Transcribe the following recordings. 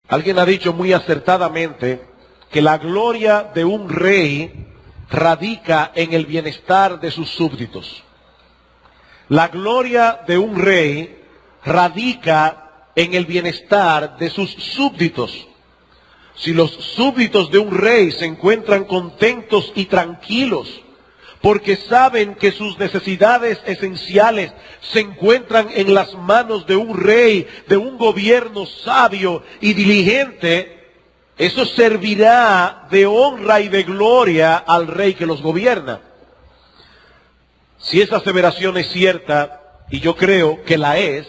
Alguien ha dicho muy acertadamente que la gloria de un rey radica en el bienestar de sus súbditos. La gloria de un rey radica en el bienestar de sus súbditos. Si los súbditos de un rey se encuentran contentos y tranquilos, porque saben que sus necesidades esenciales se encuentran en las manos de un rey, de un gobierno sabio y diligente, eso servirá de honra y de gloria al rey que los gobierna. Si esa aseveración es cierta, y yo creo que la es,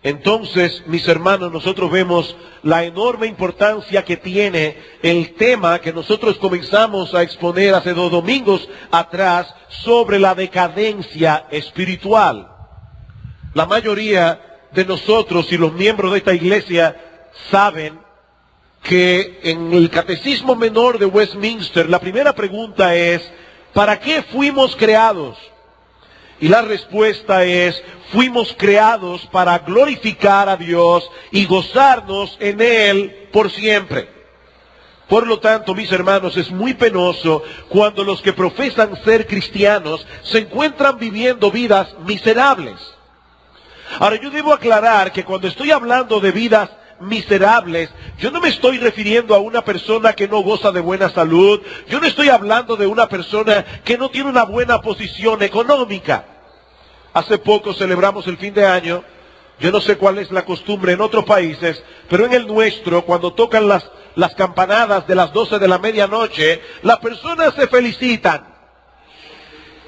entonces, mis hermanos, nosotros vemos la enorme importancia que tiene el tema que nosotros comenzamos a exponer hace 2 domingos atrás sobre la decadencia espiritual. La mayoría de nosotros y los miembros de esta iglesia saben que en el Catecismo Menor de Westminster la primera pregunta es: ¿para qué fuimos creados? Y la respuesta es: fuimos creados para glorificar a Dios y gozarnos en Él por siempre. Por lo tanto, mis hermanos, es muy penoso cuando los que profesan ser cristianos se encuentran viviendo vidas miserables. Ahora, yo debo aclarar que cuando estoy hablando de vidas miserables, yo no me estoy refiriendo a una persona que no goza de buena salud, yo no estoy hablando de una persona que no tiene una buena posición económica. Hace poco celebramos el fin de año. Yo no sé cuál es la costumbre en otros países, pero en el nuestro, cuando tocan las campanadas de las 12 de la medianoche, las personas se felicitan.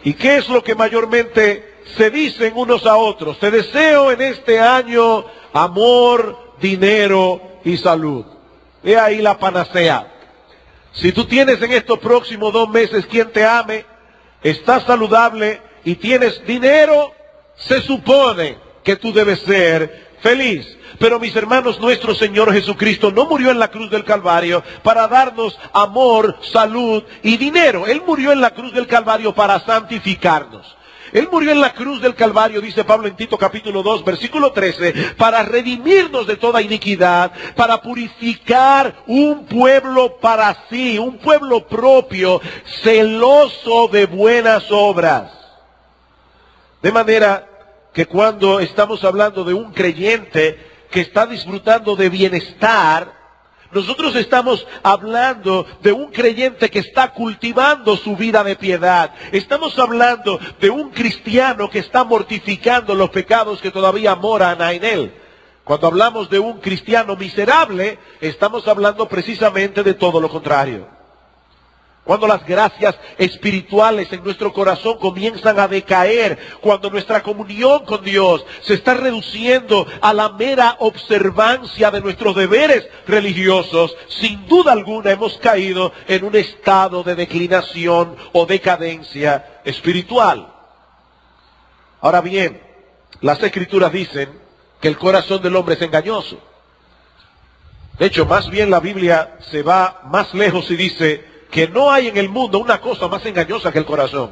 ¿Y qué es lo que mayormente se dicen unos a otros? Te deseo en este año amor, dinero y salud. He ahí la panacea. Si tú tienes en estos próximos 2 meses quien te ame, estás saludable y tienes dinero, se supone que tú debes ser feliz. Pero mis hermanos, nuestro Señor Jesucristo no murió en la cruz del Calvario para darnos amor, salud y dinero. Él murió en la cruz del Calvario para santificarnos. Él murió en la cruz del Calvario, dice Pablo en Tito capítulo 2, versículo 13, para redimirnos de toda iniquidad, para purificar un pueblo para sí, un pueblo propio, celoso de buenas obras. De manera que cuando estamos hablando de un creyente que está disfrutando de bienestar, nosotros estamos hablando de un creyente que está cultivando su vida de piedad. Estamos hablando de un cristiano que está mortificando los pecados que todavía moran en él. Cuando hablamos de un cristiano miserable, estamos hablando precisamente de todo lo contrario. Cuando las gracias espirituales en nuestro corazón comienzan a decaer, cuando nuestra comunión con Dios se está reduciendo a la mera observancia de nuestros deberes religiosos, sin duda alguna hemos caído en un estado de declinación o decadencia espiritual. Ahora bien, las Escrituras dicen que el corazón del hombre es engañoso. De hecho, más bien la Biblia se va más lejos y dice que no hay en el mundo una cosa más engañosa que el corazón.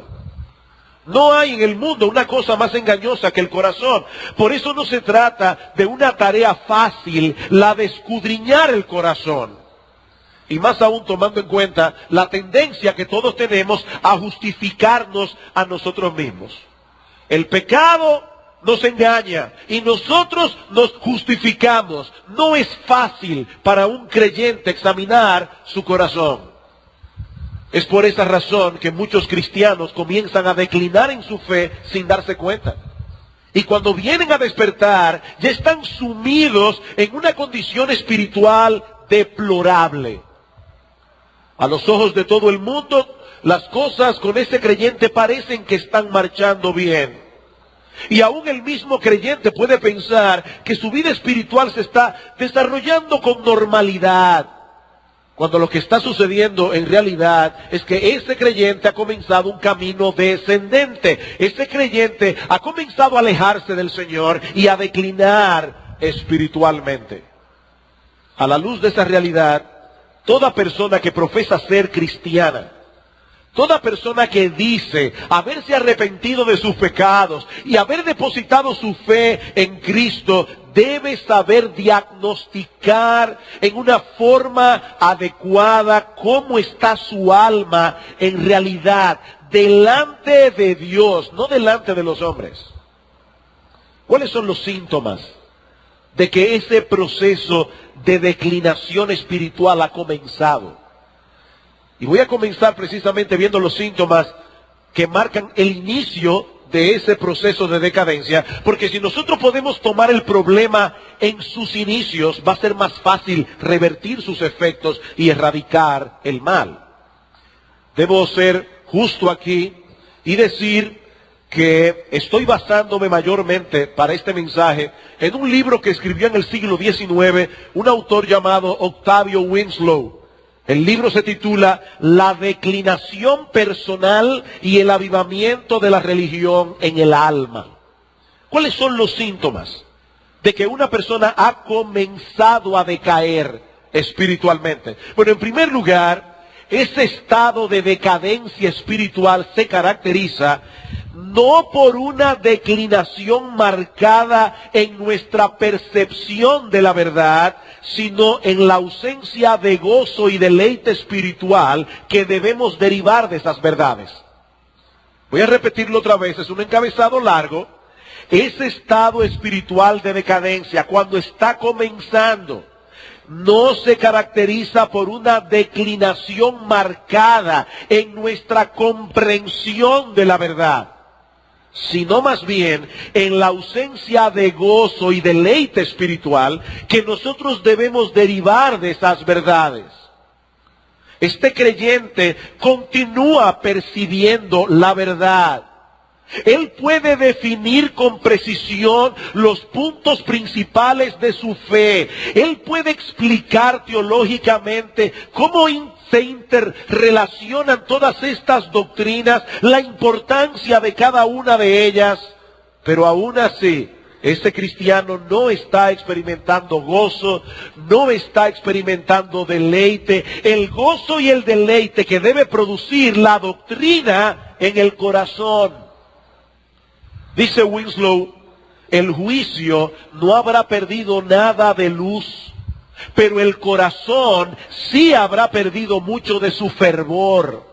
No hay en el mundo una cosa más engañosa que el corazón. Por eso no se trata de una tarea fácil, la de escudriñar el corazón. Y más aún tomando en cuenta la tendencia que todos tenemos a justificarnos a nosotros mismos. El pecado nos engaña y nosotros nos justificamos. No es fácil para un creyente examinar su corazón. Es por esa razón que muchos cristianos comienzan a declinar en su fe sin darse cuenta. Y cuando vienen a despertar, ya están sumidos en una condición espiritual deplorable. A los ojos de todo el mundo, las cosas con ese creyente parecen que están marchando bien. Y aún el mismo creyente puede pensar que su vida espiritual se está desarrollando con normalidad, cuando lo que está sucediendo en realidad es que ese creyente ha comenzado un camino descendente. Ese creyente ha comenzado a alejarse del Señor y a declinar espiritualmente. A la luz de esa realidad, toda persona que profesa ser cristiana, toda persona que dice haberse arrepentido de sus pecados y haber depositado su fe en Cristo, debe saber diagnosticar en una forma adecuada cómo está su alma en realidad delante de Dios, no delante de los hombres. ¿Cuáles son los síntomas de que ese proceso de declinación espiritual ha comenzado? Y voy a comenzar precisamente viendo los síntomas que marcan el inicio de ese proceso de decadencia, porque si nosotros podemos tomar el problema en sus inicios, va a ser más fácil revertir sus efectos y erradicar el mal. Debo ser justo aquí y decir que estoy basándome mayormente para este mensaje en un libro que escribió en el siglo XIX un autor llamado Octavio Winslow. El libro se titula La declinación personal y el avivamiento de la religión en el alma. ¿Cuáles son los síntomas de que una persona ha comenzado a decaer espiritualmente? Bueno, en primer lugar, ese estado de decadencia espiritual se caracteriza no por una declinación marcada en nuestra percepción de la verdad, sino en la ausencia de gozo y deleite espiritual que debemos derivar de esas verdades. Voy a repetirlo otra vez, es un encabezado largo. Ese estado espiritual de decadencia, cuando está comenzando, no se caracteriza por una declinación marcada en nuestra comprensión de la verdad, sino más bien en la ausencia de gozo y deleite espiritual que nosotros debemos derivar de esas verdades. Este creyente continúa percibiendo la verdad. Él puede definir con precisión los puntos principales de su fe. Él puede explicar teológicamente cómo se interrelacionan todas estas doctrinas, la importancia de cada una de ellas, pero aún así, este cristiano no está experimentando gozo, no está experimentando deleite, el gozo y el deleite que debe producir la doctrina en el corazón. Dice Winslow, el juicio no habrá perdido nada de luz, pero el corazón sí habrá perdido mucho de su fervor.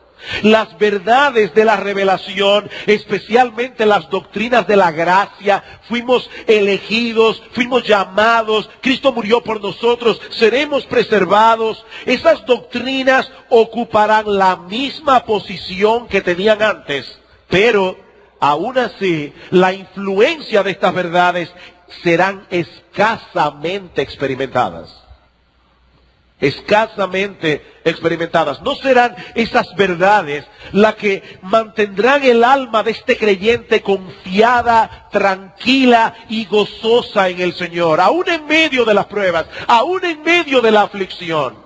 Las verdades de la revelación, especialmente las doctrinas de la gracia, fuimos elegidos, fuimos llamados, Cristo murió por nosotros, seremos preservados. Esas doctrinas ocuparán la misma posición que tenían antes, pero aún así, la influencia de estas verdades serán escasamente experimentadas. Escasamente experimentadas. No serán esas verdades las que mantendrán el alma de este creyente confiada, tranquila y gozosa en el Señor, aún en medio de las pruebas, aún en medio de la aflicción.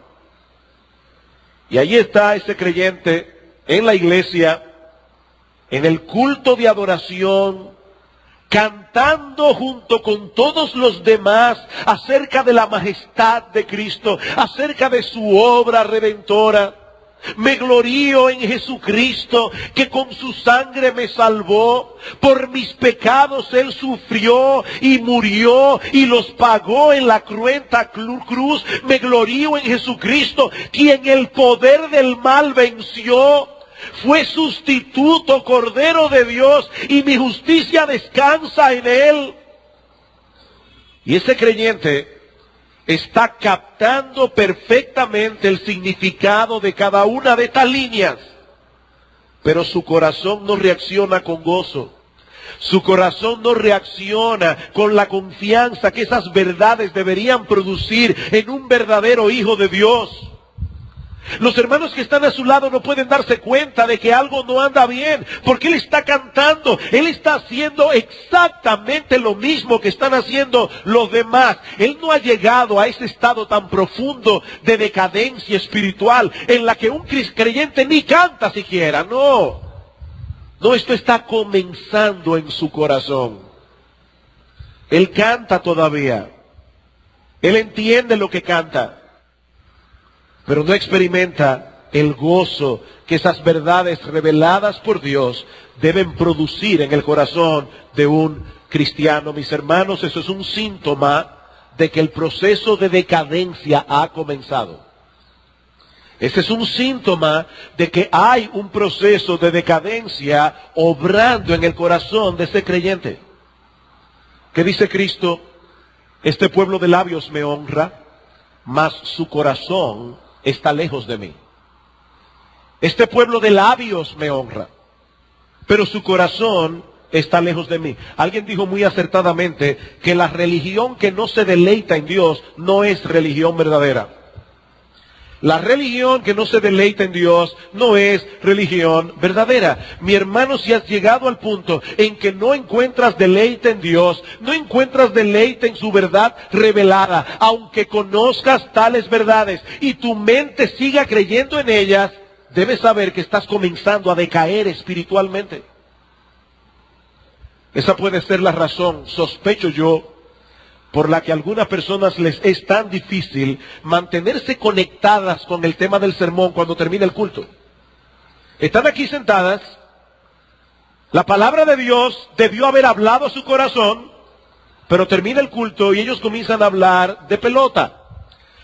Y ahí está ese creyente en la iglesia, en el culto de adoración, cantando junto con todos los demás acerca de la majestad de Cristo, acerca de su obra redentora. Me glorío en Jesucristo, que con su sangre me salvó. Por mis pecados Él sufrió y murió y los pagó en la cruenta cruz. Me glorío en Jesucristo, quien el poder del mal venció. Fue sustituto, Cordero de Dios, y mi justicia descansa en Él. Y ese creyente está captando perfectamente el significado de cada una de estas líneas, pero su corazón no reacciona con gozo. Su corazón no reacciona con la confianza que esas verdades deberían producir en un verdadero hijo de Dios. Los hermanos que están a su lado no pueden darse cuenta de que algo no anda bien, porque él está cantando, él está haciendo exactamente lo mismo que están haciendo los demás. Él no ha llegado a ese estado tan profundo de decadencia espiritual en la que un creyente ni canta siquiera. No, esto está comenzando en su corazón. Él canta todavía, él entiende lo que canta, pero no experimenta el gozo que esas verdades reveladas por Dios deben producir en el corazón de un cristiano, mis hermanos, eso es un síntoma de que el proceso de decadencia ha comenzado. Ese es un síntoma de que hay un proceso de decadencia obrando en el corazón de ese creyente. ¿Qué dice Cristo? Este pueblo de labios me honra, mas su corazón está lejos de mí. Este pueblo de labios me honra, pero su corazón está lejos de mí. Alguien dijo muy acertadamente que la religión que no se deleita en Dios no es religión verdadera. La religión que no se deleita en Dios no es religión verdadera. Mi hermano, si has llegado al punto en que no encuentras deleite en Dios, no encuentras deleite en su verdad revelada, aunque conozcas tales verdades y tu mente siga creyendo en ellas, debes saber que estás comenzando a decaer espiritualmente. Esa puede ser la razón, sospecho yo, por la que a algunas personas les es tan difícil mantenerse conectadas con el tema del sermón cuando termina el culto. Están aquí sentadas, la palabra de Dios debió haber hablado a su corazón, pero termina el culto y ellos comienzan a hablar de pelota.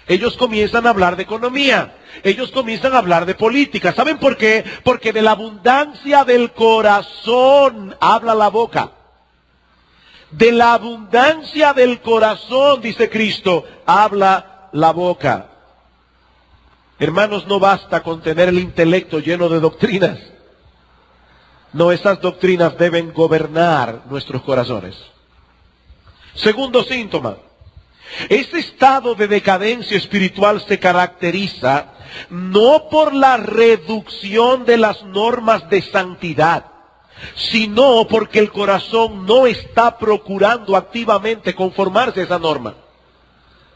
Ellos comienzan a hablar de economía. Ellos comienzan a hablar de política. ¿Saben por qué? Porque de la abundancia del corazón habla la boca. De la abundancia del corazón, dice Cristo, habla la boca. Hermanos, no basta con tener el intelecto lleno de doctrinas. No, esas doctrinas deben gobernar nuestros corazones. Segundo síntoma. Ese estado de decadencia espiritual se caracteriza no por la reducción de las normas de santidad, sino porque el corazón no está procurando activamente conformarse a esa norma.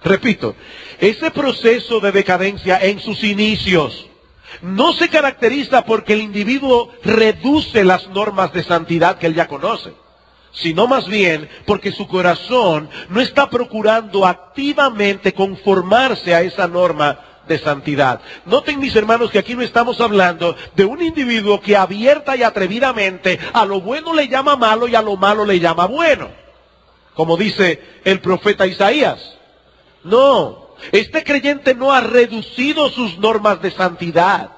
Repito, ese proceso de decadencia en sus inicios no se caracteriza porque el individuo reduce las normas de santidad que él ya conoce, sino más bien porque su corazón no está procurando activamente conformarse a esa norma de santidad. Noten, mis hermanos, que aquí no estamos hablando de un individuo que abierta y atrevidamente a lo bueno le llama malo y a lo malo le llama bueno, como dice el profeta Isaías. No, este creyente no ha reducido sus normas de santidad,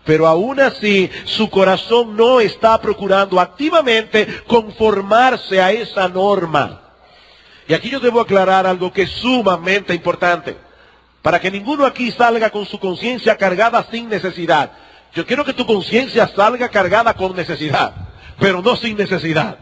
pero aún así su corazón no está procurando activamente conformarse a esa norma. Y aquí yo debo aclarar algo que es sumamente importante, para que ninguno aquí salga con su conciencia cargada sin necesidad. Yo quiero que tu conciencia salga cargada con necesidad, pero no sin necesidad.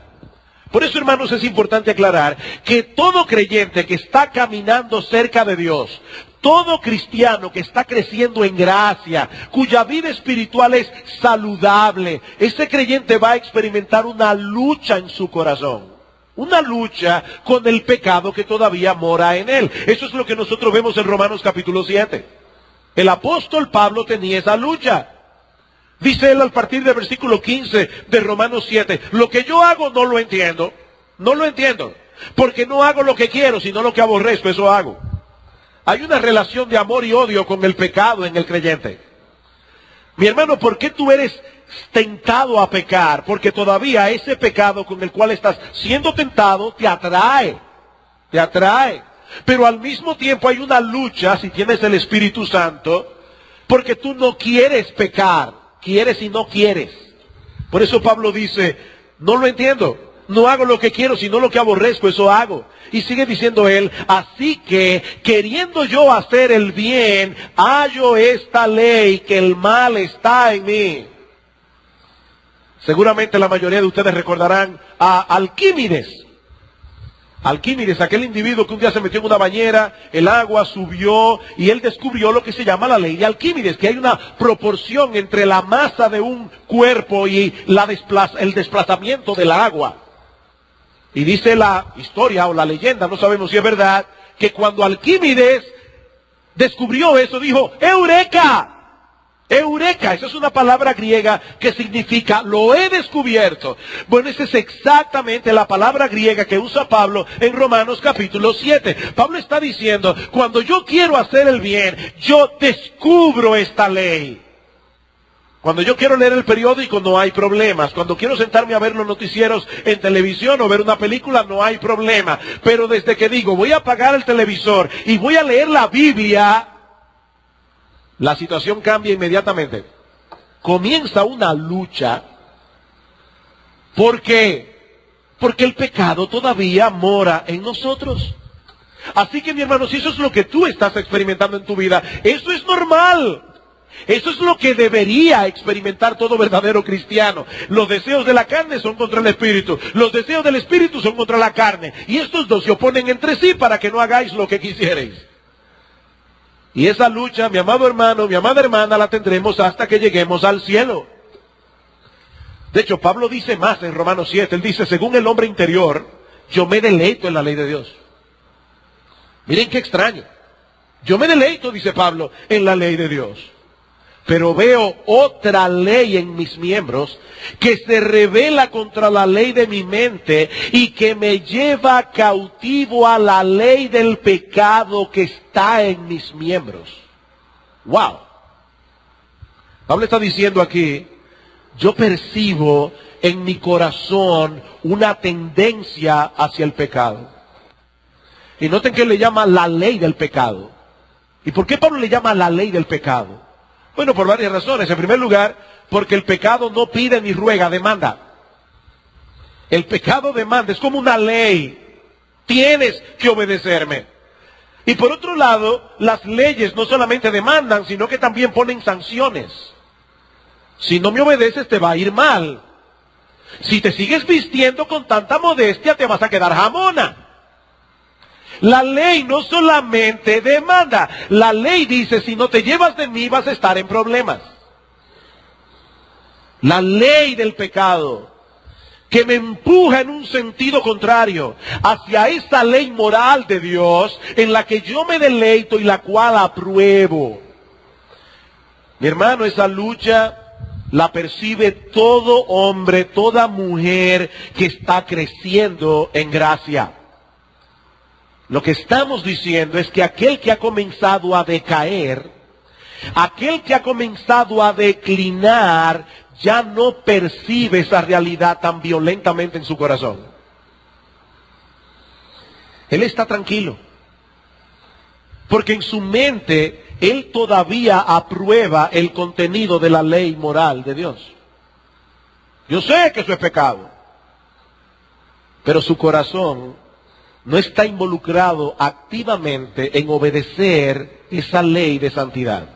Por eso, hermanos, es importante aclarar que todo creyente que está caminando cerca de Dios, todo cristiano que está creciendo en gracia, cuya vida espiritual es saludable, ese creyente va a experimentar una lucha en su corazón. Una lucha con el pecado que todavía mora en él. Eso es lo que nosotros vemos en Romanos capítulo 7. El apóstol Pablo tenía esa lucha. Dice él al partir del versículo 15 de Romanos 7, lo que yo hago no lo entiendo. No lo entiendo. Porque no hago lo que quiero, sino lo que aborrezco, eso hago. Hay una relación de amor y odio con el pecado en el creyente. Mi hermano, ¿por qué tú eres tentado a pecar? Porque todavía ese pecado con el cual estás siendo tentado te atrae. Te atrae. Pero al mismo tiempo hay una lucha, si tienes el Espíritu Santo, porque tú no quieres pecar. Quieres y no quieres. Por eso Pablo dice, no lo entiendo. No hago lo que quiero, sino lo que aborrezco, eso hago. Y sigue diciendo él, así que, queriendo yo hacer el bien, hallo esta ley, que el mal está en mí. Seguramente la mayoría de ustedes recordarán a Alquímedes. Alquímedes, aquel individuo que un día se metió en una bañera, el agua subió y él descubrió lo que se llama la ley de Alquímedes, que hay una proporción entre la masa de un cuerpo y el desplazamiento del agua. Y dice la historia o la leyenda, no sabemos si es verdad, que cuando Alquímedes descubrió eso, dijo, ¡Eureka! Eureka, esa es una palabra griega que significa, lo he descubierto. Bueno, esa es exactamente la palabra griega que usa Pablo en Romanos capítulo 7. Pablo está diciendo, cuando yo quiero hacer el bien, yo descubro esta ley. Cuando yo quiero leer el periódico no hay problemas. Cuando quiero sentarme a ver los noticieros en televisión o ver una película no hay problema. Pero desde que digo voy a apagar el televisor y voy a leer la Biblia, la situación cambia inmediatamente. Comienza una lucha. ¿Por qué? Porque el pecado todavía mora en nosotros. Así que mi hermano, si eso es lo que tú estás experimentando en tu vida, eso es normal. Eso es lo que debería experimentar todo verdadero cristiano. Los deseos de la carne son contra el espíritu. Los deseos del espíritu son contra la carne. Y estos dos se oponen entre sí para que no hagáis lo que quisierais. Y esa lucha, mi amado hermano, mi amada hermana, la tendremos hasta que lleguemos al cielo. De hecho, Pablo dice más en Romanos 7. Él dice, según el hombre interior, yo me deleito en la ley de Dios. Miren qué extraño. Yo me deleito, dice Pablo, en la ley de Dios. Pero veo otra ley en mis miembros que se revela contra la ley de mi mente y que me lleva cautivo a la ley del pecado que está en mis miembros. ¡Wow! Pablo está diciendo aquí, yo percibo en mi corazón una tendencia hacia el pecado. Y noten que le llama la ley del pecado. ¿Y por qué Pablo le llama la ley del pecado? Bueno, por varias razones. En primer lugar, porque el pecado no pide ni ruega, demanda. El pecado demanda, es como una ley. Tienes que obedecerme. Y por otro lado, las leyes no solamente demandan, sino que también ponen sanciones. Si no me obedeces, te va a ir mal. Si te sigues vistiendo con tanta modestia, te vas a quedar jamona. La ley no solamente demanda, la ley dice, si no te llevas de mí vas a estar en problemas. La ley del pecado, que me empuja en un sentido contrario, hacia esa ley moral de Dios, en la que yo me deleito y la cual apruebo. Mi hermano, esa lucha la percibe todo hombre, toda mujer que está creciendo en gracia. Lo que estamos diciendo es que aquel que ha comenzado a decaer, aquel que ha comenzado a declinar, ya no percibe esa realidad tan violentamente en su corazón. Él está tranquilo, porque en su mente él todavía aprueba el contenido de la ley moral de Dios. Yo sé que eso es pecado, pero su corazón no está involucrado activamente en obedecer esa ley de santidad.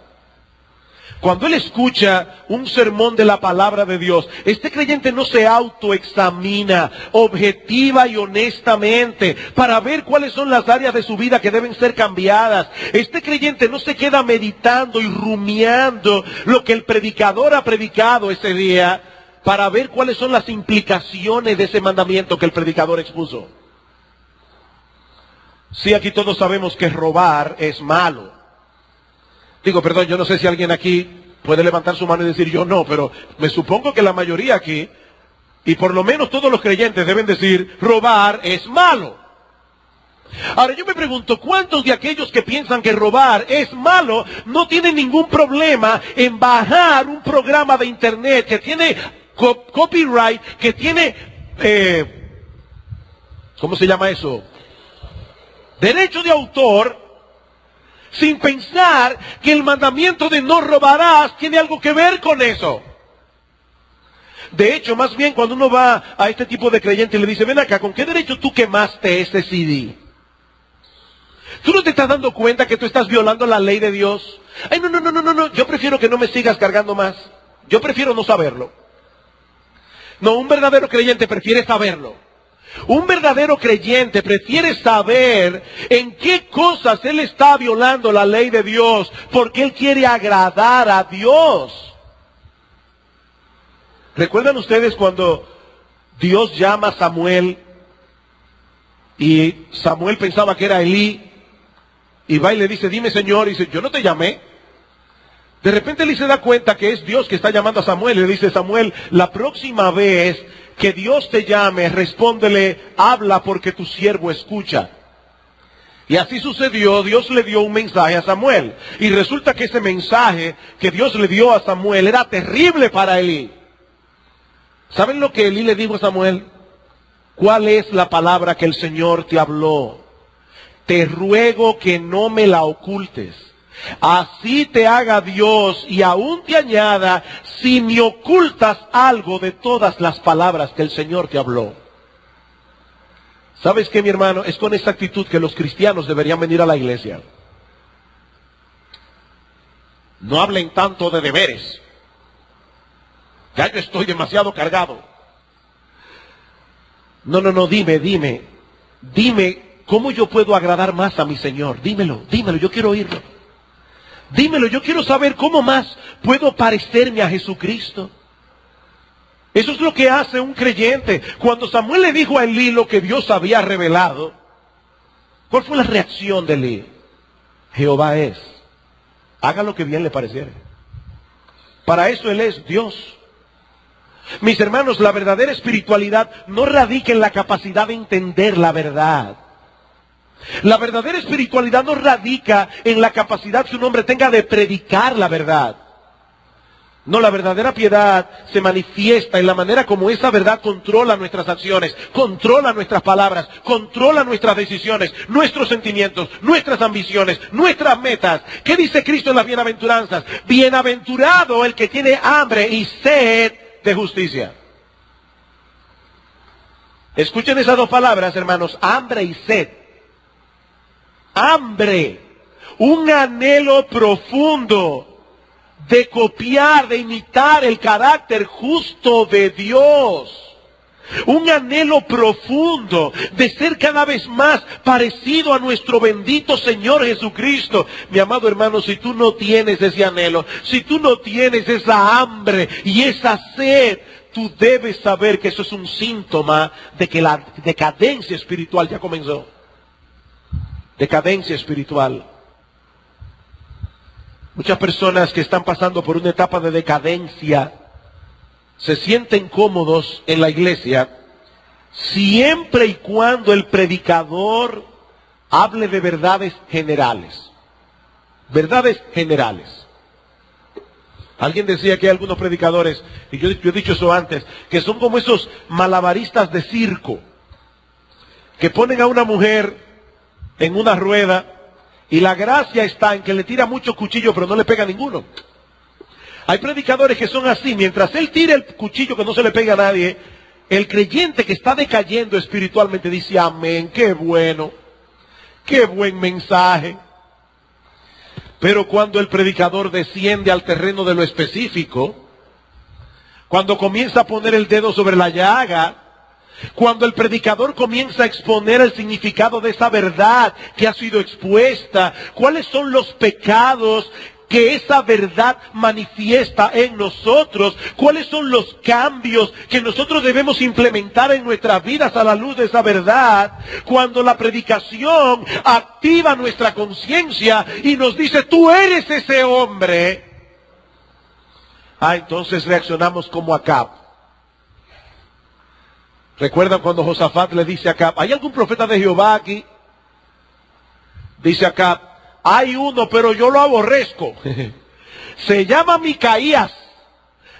Cuando él escucha un sermón de la palabra de Dios, este creyente no se autoexamina objetiva y honestamente para ver cuáles son las áreas de su vida que deben ser cambiadas. Este creyente no se queda meditando y rumiando lo que el predicador ha predicado ese día para ver cuáles son las implicaciones de ese mandamiento que el predicador expuso. Sí, aquí todos sabemos que robar es malo. Digo, perdón, yo no sé si alguien aquí puede levantar su mano y decir yo no, pero me supongo que la mayoría aquí, y por lo menos todos los creyentes deben decir, robar es malo. Ahora yo me pregunto, ¿cuántos de aquellos que piensan que robar es malo no tienen ningún problema en bajar un programa de internet que tiene copyright, que tiene, ¿cómo se llama eso? Derecho de autor, sin pensar que el mandamiento de no robarás tiene algo que ver con eso? De hecho, más bien cuando uno va a este tipo de creyente y le dice, ven acá, ¿con qué derecho tú quemaste ese CD? ¿Tú no te estás dando cuenta que tú estás violando la ley de Dios? Ay, no, yo prefiero que no me sigas cargando más. Yo prefiero no saberlo. No, un verdadero creyente prefiere saberlo. Un verdadero creyente prefiere saber en qué cosas él está violando la ley de Dios, porque él quiere agradar a Dios. ¿Recuerdan ustedes cuando Dios llama a Samuel y Samuel pensaba que era Elí y va y le dice, dime Señor, y dice, yo no te llamé? De repente Elí se da cuenta que es Dios que está llamando a Samuel y le dice, Samuel, la próxima vez que Dios te llame, respóndele, habla porque tu siervo escucha. Y así sucedió, Dios le dio un mensaje a Samuel. Y resulta que ese mensaje que Dios le dio a Samuel era terrible para Elí. ¿Saben lo que Elí le dijo a Samuel? ¿Cuál es la palabra que el Señor te habló? Te ruego que no me la ocultes. Así te haga Dios y aún te añada si me ocultas algo de todas las palabras que el Señor te habló. ¿Sabes qué, mi hermano? Es con esa actitud que los cristianos deberían venir a la iglesia. No hablen tanto de deberes. Ya yo estoy demasiado cargado. No, dime, ¿cómo yo puedo agradar más a mi Señor? Dímelo, yo quiero oírlo. Dímelo, yo quiero saber cómo más puedo parecerme a Jesucristo. Eso es lo que hace un creyente. Cuando Samuel le dijo a Elí lo que Dios había revelado, ¿cuál fue la reacción de Elí? Jehová es. Haga lo que bien le pareciera. Para eso Él es Dios. Mis hermanos, la verdadera espiritualidad no radica en la capacidad de entender la verdad. La verdadera espiritualidad no radica en la capacidad que un hombre tenga de predicar la verdad. No, la verdadera piedad se manifiesta en la manera como esa verdad controla nuestras acciones, controla nuestras palabras, controla nuestras decisiones, nuestros sentimientos, nuestras ambiciones, nuestras metas. ¿Qué dice Cristo en las bienaventuranzas? Bienaventurado el que tiene hambre y sed de justicia. Escuchen esas dos palabras, hermanos, hambre y sed. Hambre, un anhelo profundo de copiar, de imitar el carácter justo de Dios. Un anhelo profundo de ser cada vez más parecido a nuestro bendito Señor Jesucristo. Mi amado hermano, si tú no tienes ese anhelo, si tú no tienes esa hambre y esa sed, tú debes saber que eso es un síntoma de que la decadencia espiritual ya comenzó. Decadencia espiritual. Muchas personas que están pasando por una etapa de decadencia se sienten cómodos en la iglesia siempre y cuando el predicador hable de verdades generales. Verdades generales. Alguien decía que hay algunos predicadores, y yo he dicho eso antes, que son como esos malabaristas de circo, que ponen a una mujer en una rueda y la gracia está en que le tira muchos cuchillos pero no le pega ninguno. Hay predicadores que son así, mientras él tira el cuchillo que no se le pega a nadie, el creyente que está decayendo espiritualmente dice amén, qué bueno, qué buen mensaje. Pero cuando el predicador desciende al terreno de lo específico, cuando comienza a poner el dedo sobre la llaga, cuando el predicador comienza a exponer el significado de esa verdad que ha sido expuesta, cuáles son los pecados que esa verdad manifiesta en nosotros, cuáles son los cambios que nosotros debemos implementar en nuestras vidas a la luz de esa verdad, cuando la predicación activa nuestra conciencia y nos dice, tú eres ese hombre, entonces reaccionamos como Acab. ¿Recuerdan cuando Josafat le dice a Acab, ¿hay algún profeta de Jehová aquí? Dice Acab, hay uno, pero yo lo aborrezco. Se llama Micaías,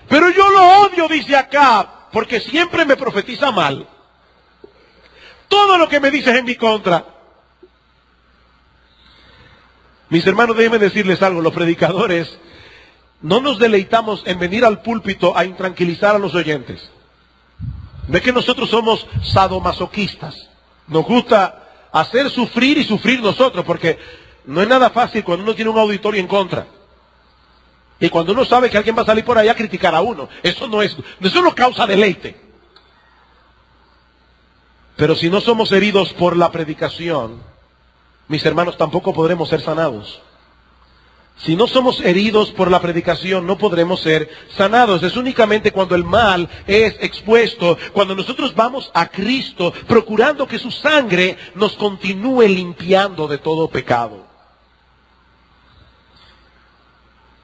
pero yo lo odio, dice Acab, porque siempre me profetiza mal. Todo lo que me dice es en mi contra. Mis hermanos, déjenme decirles algo, los predicadores no nos deleitamos en venir al púlpito a intranquilizar a los oyentes. No es que nosotros somos sadomasoquistas. Nos gusta hacer sufrir y sufrir nosotros, porque no es nada fácil cuando uno tiene un auditorio en contra. Y cuando uno sabe que alguien va a salir por allá a criticar a uno. Eso no causa deleite. Pero si no somos heridos por la predicación, mis hermanos, tampoco podremos ser sanados. Si no somos heridos por la predicación, no podremos ser sanados. Es únicamente cuando el mal es expuesto, cuando nosotros vamos a Cristo, procurando que su sangre nos continúe limpiando de todo pecado.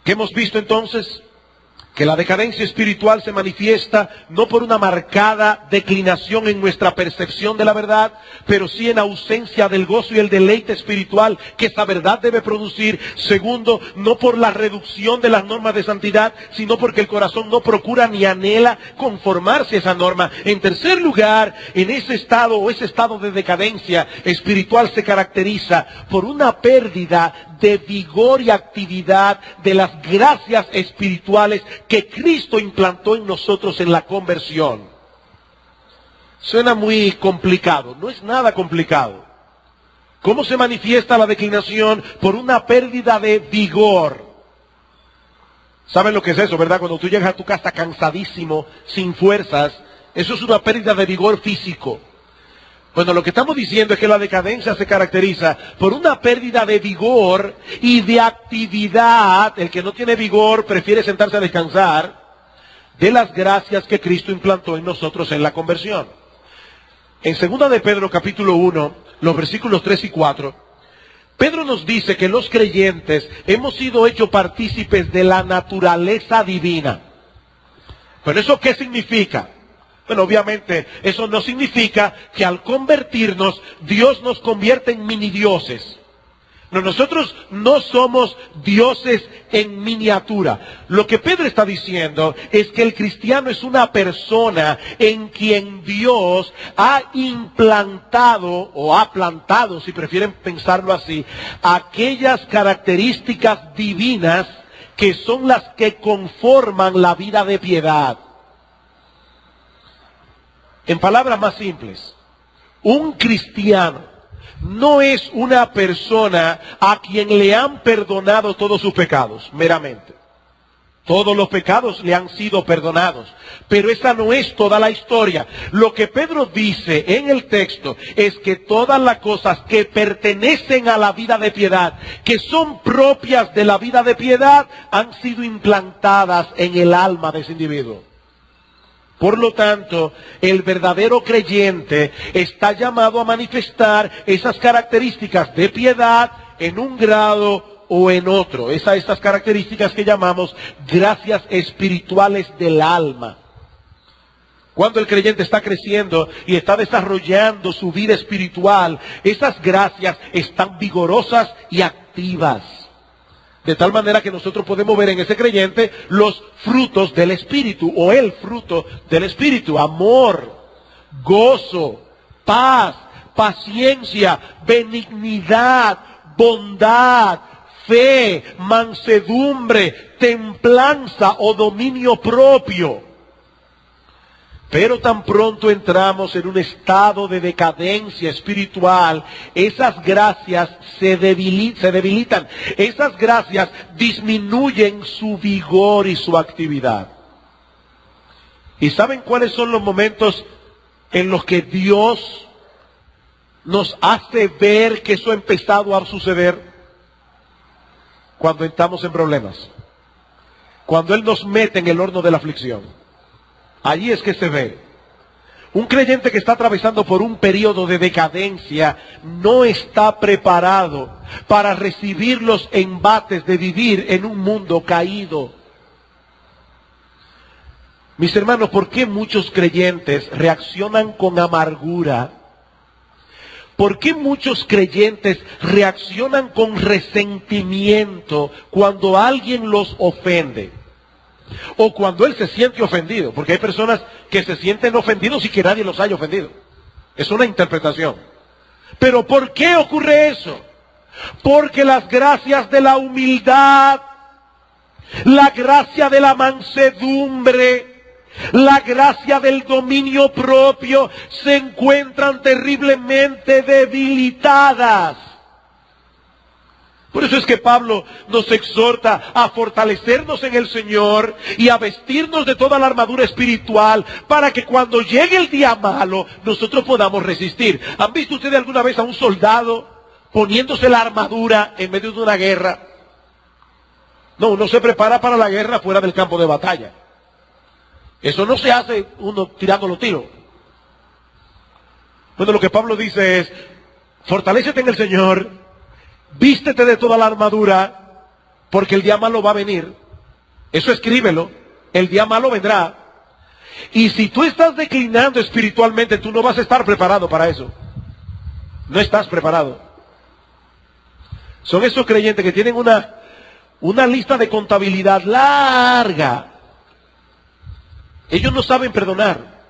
¿Qué hemos visto entonces? que la decadencia espiritual se manifiesta no por una marcada declinación en nuestra percepción de la verdad, pero sí en ausencia del gozo y el deleite espiritual que esa verdad debe producir. Segundo, no por la reducción de las normas de santidad, sino porque el corazón no procura ni anhela conformarse a esa norma. En tercer lugar, en ese estado de decadencia espiritual se caracteriza por una pérdida de vigor y actividad de las gracias espirituales que Cristo implantó en nosotros en la conversión. Suena muy complicado, no es nada complicado. ¿Cómo se manifiesta la declinación? Por una pérdida de vigor. ¿Saben lo que es eso, verdad? Cuando tú llegas a tu casa cansadísimo, sin fuerzas, eso es una pérdida de vigor físico. Bueno, lo que estamos diciendo es que la decadencia se caracteriza por una pérdida de vigor y de actividad. El que no tiene vigor prefiere sentarse a descansar de las gracias que Cristo implantó en nosotros en la conversión. En 2 de Pedro capítulo 1, los versículos 3 y 4, Pedro nos dice que los creyentes hemos sido hechos partícipes de la naturaleza divina. ¿Pero eso qué significa? Bueno, obviamente eso no significa que al convertirnos Dios nos convierte en mini dioses. No, nosotros no somos dioses en miniatura. Lo que Pedro está diciendo es que el cristiano es una persona en quien Dios ha implantado o ha plantado, si prefieren pensarlo así, aquellas características divinas que son las que conforman la vida de piedad. En palabras más simples, un cristiano no es una persona a quien le han perdonado todos sus pecados, meramente. Todos los pecados le han sido perdonados, pero esa no es toda la historia. Lo que Pedro dice en el texto es que todas las cosas que pertenecen a la vida de piedad, que son propias de la vida de piedad, han sido implantadas en el alma de ese individuo. Por lo tanto, el verdadero creyente está llamado a manifestar esas características de piedad en un grado o en otro. Estas características que llamamos gracias espirituales del alma. Cuando el creyente está creciendo y está desarrollando su vida espiritual, esas gracias están vigorosas y activas. De tal manera que nosotros podemos ver en ese creyente los frutos del Espíritu o el fruto del Espíritu. Amor, gozo, paz, paciencia, benignidad, bondad, fe, mansedumbre, templanza o dominio propio. Pero tan pronto entramos en un estado de decadencia espiritual, esas gracias se debilitan. Esas gracias disminuyen su vigor y su actividad. ¿Y saben cuáles son los momentos en los que Dios nos hace ver que eso ha empezado a suceder? Cuando estamos en problemas. Cuando Él nos mete en el horno de la aflicción. Allí es que se ve. Un creyente que está atravesando por un periodo de decadencia no está preparado para recibir los embates de vivir en un mundo caído. Mis hermanos, ¿por qué muchos creyentes reaccionan con amargura? ¿Por qué muchos creyentes reaccionan con resentimiento cuando alguien los ofende? O cuando él se siente ofendido, porque hay personas que se sienten ofendidos y que nadie los haya ofendido. Es una interpretación. Pero ¿por qué ocurre eso? Porque las gracias de la humildad, la gracia de la mansedumbre, la gracia del dominio propio se encuentran terriblemente debilitadas. Por eso es que Pablo nos exhorta a fortalecernos en el Señor y a vestirnos de toda la armadura espiritual para que cuando llegue el día malo nosotros podamos resistir. ¿Han visto ustedes alguna vez a un soldado poniéndose la armadura en medio de una guerra? No, uno se prepara para la guerra fuera del campo de batalla. Eso no se hace uno tirando los tiros. Bueno, lo que Pablo dice es, fortalécete en el Señor, vístete de toda la armadura, porque el día malo va a venir. Eso escríbelo. el día malo vendrá. Y si tú estás declinando espiritualmente, tú no vas a estar preparado para eso. No estás preparado. Son esos creyentes que tienen una lista de contabilidad larga. Ellos no saben perdonar.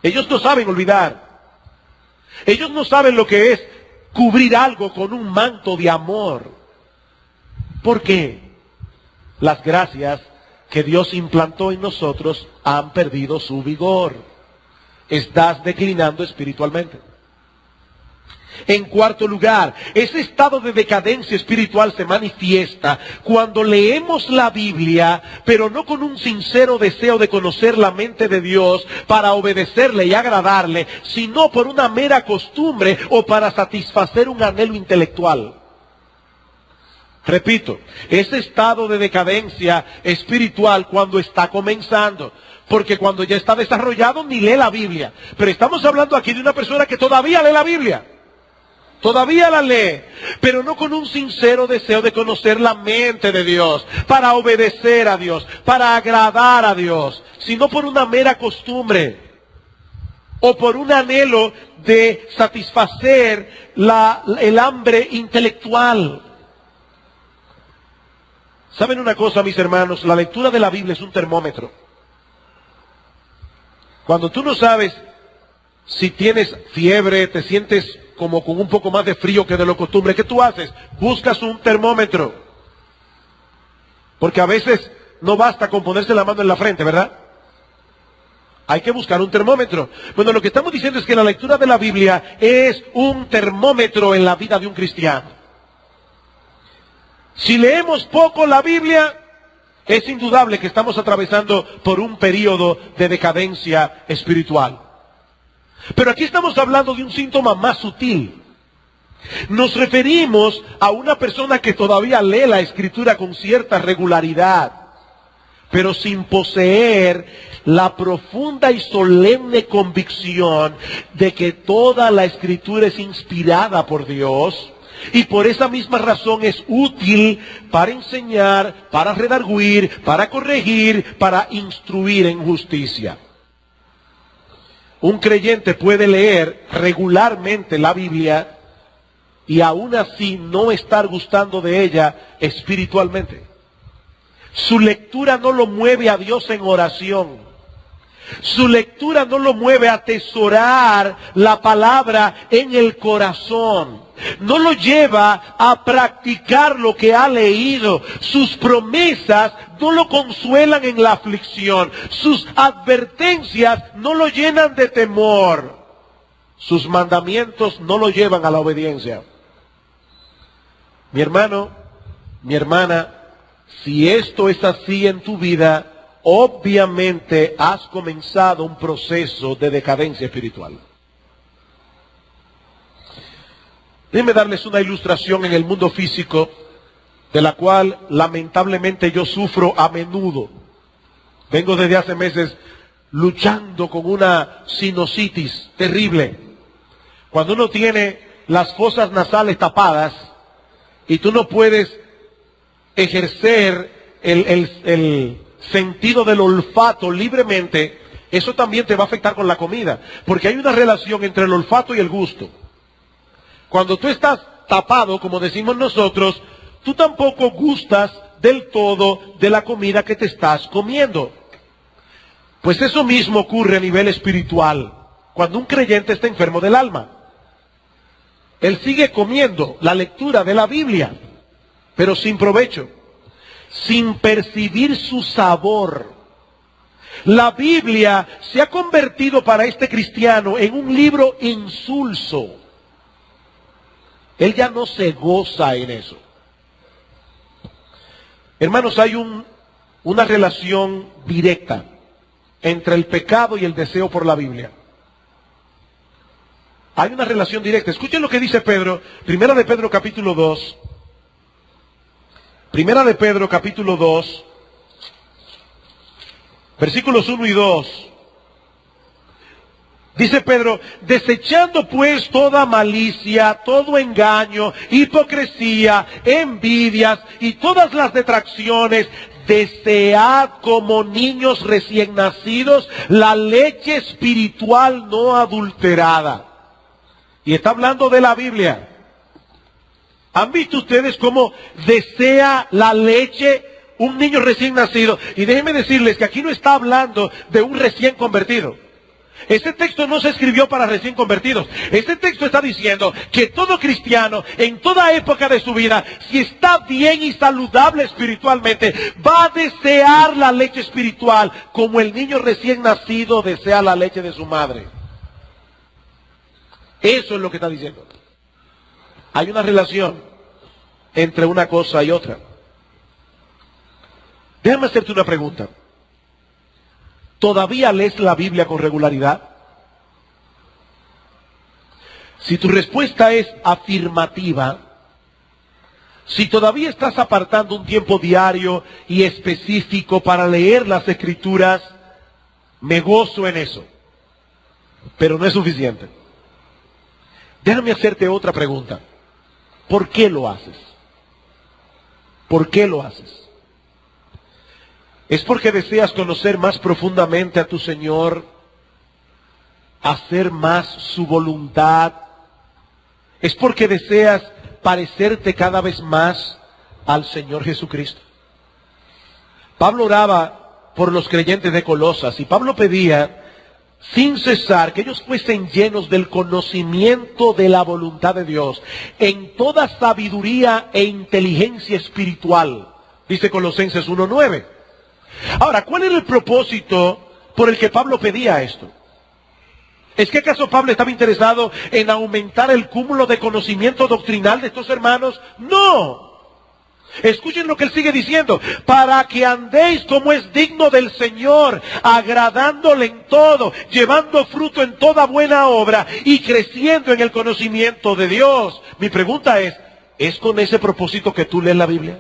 Ellos no saben olvidar. Ellos no saben lo que es cubrir algo con un manto de amor. ¿Por qué? Las gracias que Dios implantó en nosotros han perdido su vigor. Estás declinando espiritualmente. En cuarto lugar, ese estado de decadencia espiritual se manifiesta cuando leemos la Biblia, pero no con un sincero deseo de conocer la mente de Dios para obedecerle y agradarle, sino por una mera costumbre o para satisfacer un anhelo intelectual. Repito, ese estado de decadencia espiritual cuando está comenzando, porque cuando ya está desarrollado ni lee la Biblia. Pero estamos hablando aquí de una persona que todavía lee la Biblia. Todavía la lee, pero no con un sincero deseo de conocer la mente de Dios, para obedecer a Dios, para agradar a Dios, sino por una mera costumbre o por un anhelo de satisfacer el hambre intelectual. ¿Saben una cosa, mis hermanos? La lectura de la Biblia es un termómetro. Cuando tú no sabes si tienes fiebre, te sientes como con un poco más de frío que de lo costumbre, ¿qué tú haces? Buscas un termómetro. Porque a veces no basta con ponerse la mano en la frente, ¿verdad? Hay que buscar un termómetro. Bueno, lo que estamos diciendo es que la lectura de la Biblia es un termómetro en la vida de un cristiano. Si leemos poco la Biblia, es indudable que estamos atravesando por un periodo de decadencia espiritual. Pero aquí estamos hablando de un síntoma más sutil. Nos referimos a una persona que todavía lee la Escritura con cierta regularidad, pero sin poseer la profunda y solemne convicción de que toda la Escritura es inspirada por Dios, y por esa misma razón es útil para enseñar, para redarguir, para corregir, para instruir en justicia. Un creyente puede leer regularmente la Biblia y aún así no estar gustando de ella espiritualmente. Su lectura no lo mueve a Dios en oración. Su lectura no lo mueve a atesorar la palabra en el corazón. No lo lleva a practicar lo que ha leído. Sus promesas no lo consuelan en la aflicción. Sus advertencias no lo llenan de temor. Sus mandamientos no lo llevan a la obediencia. Mi hermano, mi hermana, si esto es así en tu vida, obviamente has comenzado un proceso de decadencia espiritual. Déjenme darles una ilustración en el mundo físico, de la cual lamentablemente yo sufro a menudo. Vengo desde hace meses luchando con una sinusitis terrible. Cuando uno tiene las fosas nasales tapadas y tú no puedes ejercer el sentido del olfato libremente, eso también te va a afectar con la comida, porque hay una relación entre el olfato y el gusto. Cuando tú estás tapado, como decimos nosotros, tú tampoco gustas del todo de la comida que te estás comiendo. Pues eso mismo ocurre a nivel espiritual, cuando un creyente está enfermo del alma. Él sigue comiendo la lectura de la Biblia, pero sin provecho, sin percibir su sabor. La Biblia se ha convertido para este cristiano en un libro insulso. Él ya no se goza en eso. Hermanos, hay una relación directa entre el pecado y el deseo por la Biblia. Hay una relación directa. Escuchen lo que dice Pedro, Primera de Pedro capítulo 2. Primera de Pedro capítulo 2, versículos 1 y 2. Dice Pedro, desechando pues toda malicia, todo engaño, hipocresía, envidias y todas las detracciones, desead como niños recién nacidos la leche espiritual no adulterada. Y está hablando de la Biblia. ¿Han visto ustedes cómo desea la leche un niño recién nacido? Y déjenme decirles que aquí no está hablando de un recién convertido. Este texto no se escribió para recién convertidos. Este texto está diciendo que todo cristiano, en toda época de su vida, si está bien y saludable espiritualmente, va a desear la leche espiritual como el niño recién nacido desea la leche de su madre. Eso es lo que está diciendo. Hay una relación entre una cosa y otra. Déjame hacerte una pregunta. ¿Todavía lees la Biblia con regularidad? Si tu respuesta es afirmativa, si todavía estás apartando un tiempo diario y específico para leer las Escrituras, me gozo en eso. Pero no es suficiente. Déjame hacerte otra pregunta. ¿Por qué lo haces? ¿Por qué lo haces? ¿Es porque deseas conocer más profundamente a tu Señor? ¿Hacer más su voluntad? ¿Es porque deseas parecerte cada vez más al Señor Jesucristo? Pablo oraba por los creyentes de Colosas y Pablo pedía sin cesar que ellos fuesen llenos del conocimiento de la voluntad de Dios en toda sabiduría e inteligencia espiritual. Dice Colosenses 1:9. Ahora, ¿cuál era el propósito por el que Pablo pedía esto? ¿Es que acaso Pablo estaba interesado en aumentar el cúmulo de conocimiento doctrinal de estos hermanos? No. Escuchen lo que él sigue diciendo. Para que andéis como es digno del Señor, agradándole en todo, llevando fruto en toda buena obra y creciendo en el conocimiento de Dios. Mi pregunta ¿es con ese propósito que tú lees la Biblia?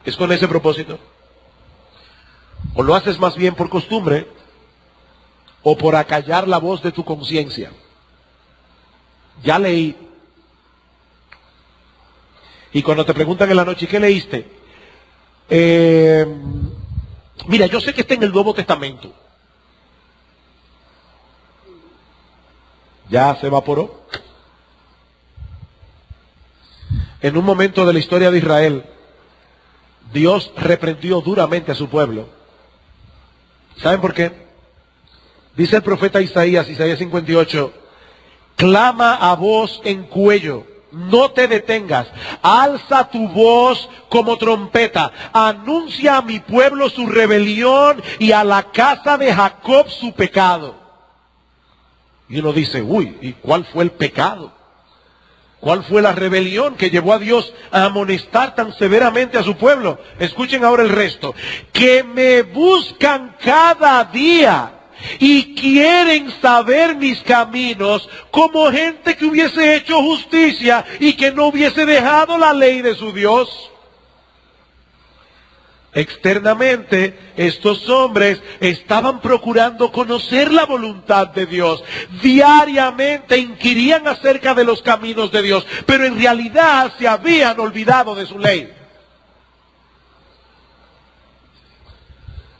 ¿Es con ese propósito? ¿O lo haces más bien por costumbre? ¿O por acallar la voz de tu conciencia? Ya leí. Y cuando te preguntan en la noche, ¿qué leíste? Mira, yo sé que está en el Nuevo Testamento. Ya se evaporó. En un momento de la historia de Israel, Dios reprendió duramente a su pueblo. ¿Saben por qué? Dice el profeta Isaías 58, clama a voz en cuello, no te detengas, alza tu voz como trompeta, anuncia a mi pueblo su rebelión y a la casa de Jacob su pecado. Y uno dice, uy, ¿y cuál fue el pecado? ¿Cuál fue la rebelión que llevó a Dios a amonestar tan severamente a su pueblo? Escuchen ahora el resto. Que me buscan cada día y quieren saber mis caminos como gente que hubiese hecho justicia y que no hubiese dejado la ley de su Dios. Externamente, estos hombres estaban procurando conocer la voluntad de Dios. Diariamente inquirían acerca de los caminos de Dios, pero en realidad se habían olvidado de su ley.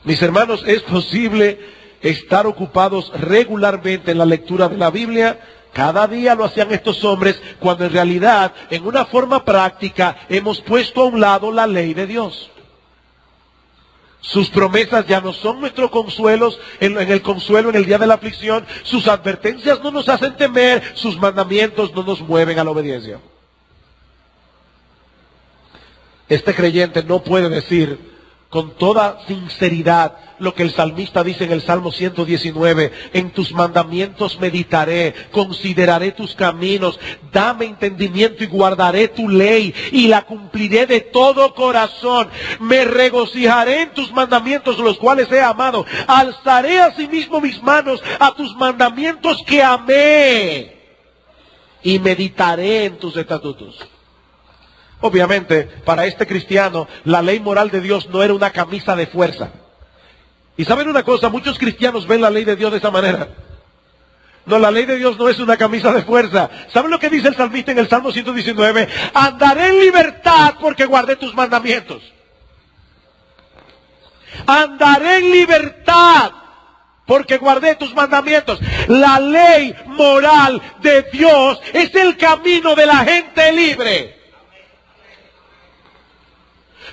Mis hermanos, es posible estar ocupados regularmente en la lectura de la Biblia. Cada día lo hacían estos hombres, cuando en realidad, en una forma práctica, hemos puesto a un lado la ley de Dios. Sus promesas ya no son nuestros consuelos, en el consuelo en el día de la aflicción. Sus advertencias no nos hacen temer, sus mandamientos no nos mueven a la obediencia. Este creyente no puede decir con toda sinceridad lo que el salmista dice en el Salmo 119, en tus mandamientos meditaré, consideraré tus caminos, dame entendimiento y guardaré tu ley y la cumpliré de todo corazón. Me regocijaré en tus mandamientos, los cuales he amado. Alzaré asimismo mis manos a tus mandamientos que amé y meditaré en tus estatutos. Obviamente, para este cristiano, la ley moral de Dios no era una camisa de fuerza. Y saben una cosa, muchos cristianos ven la ley de Dios de esa manera. No, la ley de Dios no es una camisa de fuerza. ¿Saben lo que dice el salmista en el Salmo 119? Andaré en libertad porque guardé tus mandamientos. Andaré en libertad porque guardé tus mandamientos. La ley moral de Dios es el camino de la gente libre.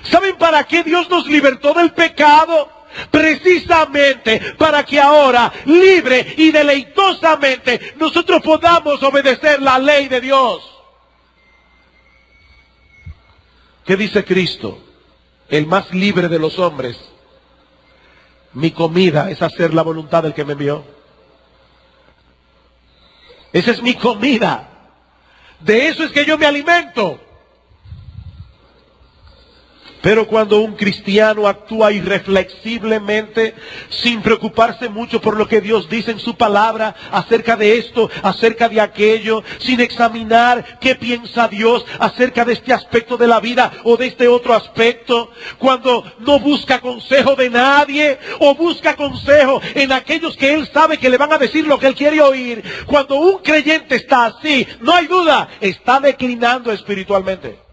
¿Saben para qué Dios nos libertó del pecado? Precisamente para que ahora, libre y deleitosamente, nosotros podamos obedecer la ley de Dios. ¿Qué dice Cristo? El más libre de los hombres. Mi comida es hacer la voluntad del que me envió. Esa es mi comida. De eso es que yo me alimento. Pero cuando un cristiano actúa irreflexiblemente, sin preocuparse mucho por lo que Dios dice en su palabra, acerca de esto, acerca de aquello, sin examinar qué piensa Dios acerca de este aspecto de la vida o de este otro aspecto, cuando no busca consejo de nadie, o busca consejo en aquellos que él sabe que le van a decir lo que él quiere oír, cuando un creyente está así, no hay duda, está declinando espiritualmente.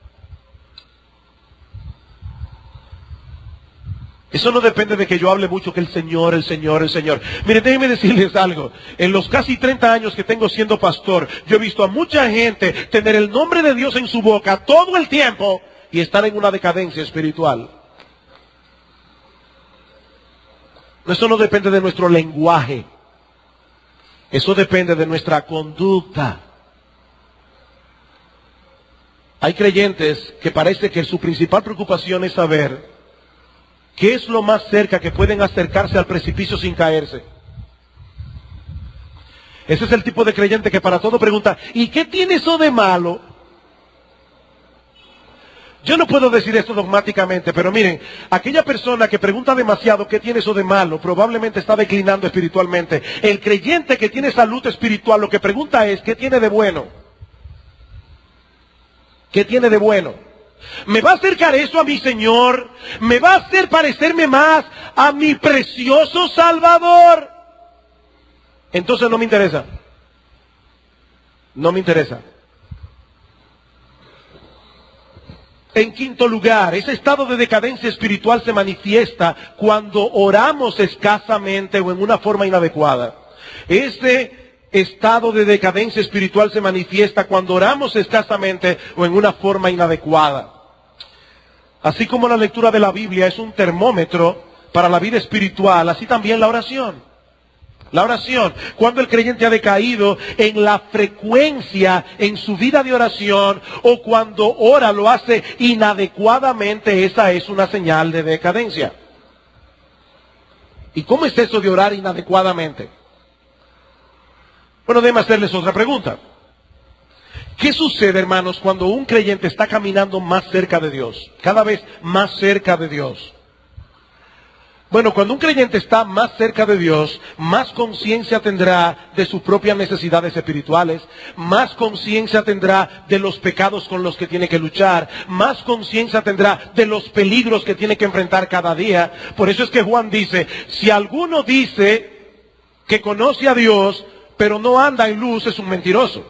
Eso no depende de que yo hable mucho que el Señor, el Señor, el Señor. Miren, déjenme decirles algo. En los casi 30 años que tengo siendo pastor, yo he visto a mucha gente tener el nombre de Dios en su boca todo el tiempo y estar en una decadencia espiritual. Eso no depende de nuestro lenguaje. Eso depende de nuestra conducta. Hay creyentes que parece que su principal preocupación es saber ¿qué es lo más cerca que pueden acercarse al precipicio sin caerse? Ese es el tipo de creyente que para todo pregunta, ¿y qué tiene eso de malo? Yo no puedo decir esto dogmáticamente, pero miren, aquella persona que pregunta demasiado ¿qué tiene eso de malo? Probablemente está declinando espiritualmente. El creyente que tiene salud espiritual lo que pregunta es ¿qué tiene de bueno? ¿Qué tiene de bueno? ¿Me va a acercar eso a mi Señor? ¿Me va a hacer parecerme más a mi precioso Salvador? Entonces no me interesa. No me interesa. En quinto lugar, ese estado de decadencia espiritual se manifiesta cuando oramos escasamente o en una forma inadecuada. Ese estado de decadencia espiritual se manifiesta cuando oramos escasamente o en una forma inadecuada. Así como la lectura de la Biblia es un termómetro para la vida espiritual, así también la oración. La oración, cuando el creyente ha decaído en la frecuencia en su vida de oración o cuando ora lo hace inadecuadamente, esa es una señal de decadencia. ¿Y cómo es eso de orar inadecuadamente? Bueno, déjenme hacerles otra pregunta. ¿Qué sucede, hermanos, cuando un creyente está caminando más cerca de Dios? Cada vez más cerca de Dios. Bueno, cuando un creyente está más cerca de Dios, más conciencia tendrá de sus propias necesidades espirituales, más conciencia tendrá de los pecados con los que tiene que luchar, más conciencia tendrá de los peligros que tiene que enfrentar cada día. Por eso es que Juan dice, si alguno dice que conoce a Dios, pero no anda en luz, es un mentiroso.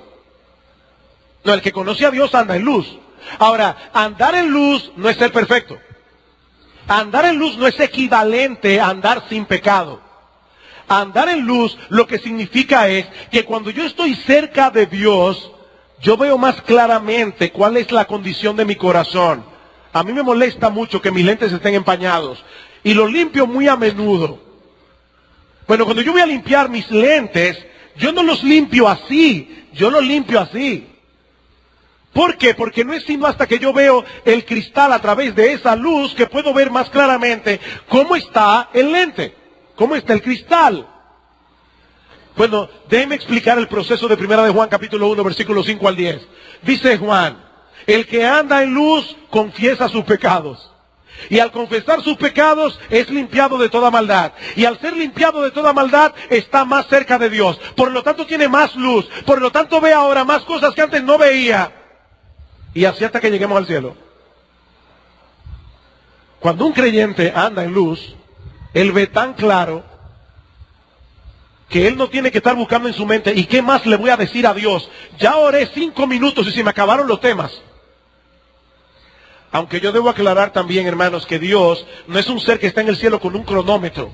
No, el que conoce a Dios anda en luz. Ahora, andar en luz no es ser perfecto. Andar en luz no es equivalente a andar sin pecado. Andar en luz lo que significa es que cuando yo estoy cerca de Dios, yo veo más claramente cuál es la condición de mi corazón. A mí me molesta mucho que mis lentes estén empañados y los limpio muy a menudo. Bueno, cuando yo voy a limpiar mis lentes, yo no los limpio así, yo los limpio así. ¿Por qué? Porque no es sino hasta que yo veo el cristal a través de esa luz que puedo ver más claramente cómo está el lente, cómo está el cristal. Bueno, déjeme explicar el proceso de Primera de Juan capítulo 1, versículos 5 al 10. Dice Juan, el que anda en luz confiesa sus pecados. Y al confesar sus pecados es limpiado de toda maldad. Y al ser limpiado de toda maldad está más cerca de Dios. Por lo tanto tiene más luz. Por lo tanto ve ahora más cosas que antes no veía. Y así hasta que lleguemos al cielo. Cuando un creyente anda en luz, él ve tan claro que él no tiene que estar buscando en su mente, ¿y qué más le voy a decir a Dios? Ya oré 5 minutos y se me acabaron los temas. Aunque yo debo aclarar también, hermanos, que Dios no es un ser que está en el cielo con un cronómetro.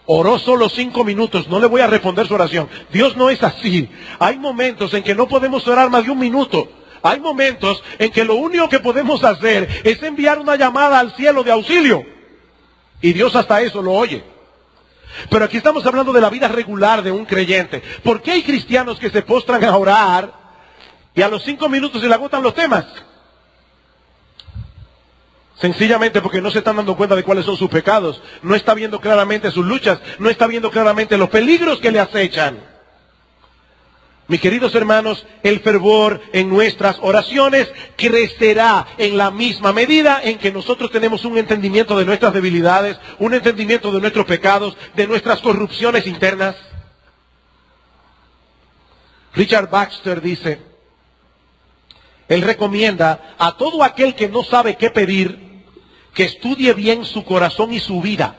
Oró solo 5 minutos, no le voy a responder su oración. Dios no es así. Hay momentos en que no podemos orar más de 1 minuto. Hay momentos en que lo único que podemos hacer es enviar una llamada al cielo de auxilio. Y Dios hasta eso lo oye. Pero aquí estamos hablando de la vida regular de un creyente. ¿Por qué hay cristianos que se postran a orar y a los 5 minutos se le agotan los temas? Sencillamente porque no se están dando cuenta de cuáles son sus pecados. No está viendo claramente sus luchas. No está viendo claramente los peligros que le acechan. Mis queridos hermanos, el fervor en nuestras oraciones crecerá en la misma medida en que nosotros tenemos un entendimiento de nuestras debilidades, un entendimiento de nuestros pecados, de nuestras corrupciones internas. Richard Baxter dice, él recomienda a todo aquel que no sabe qué pedir, que estudie bien su corazón y su vida.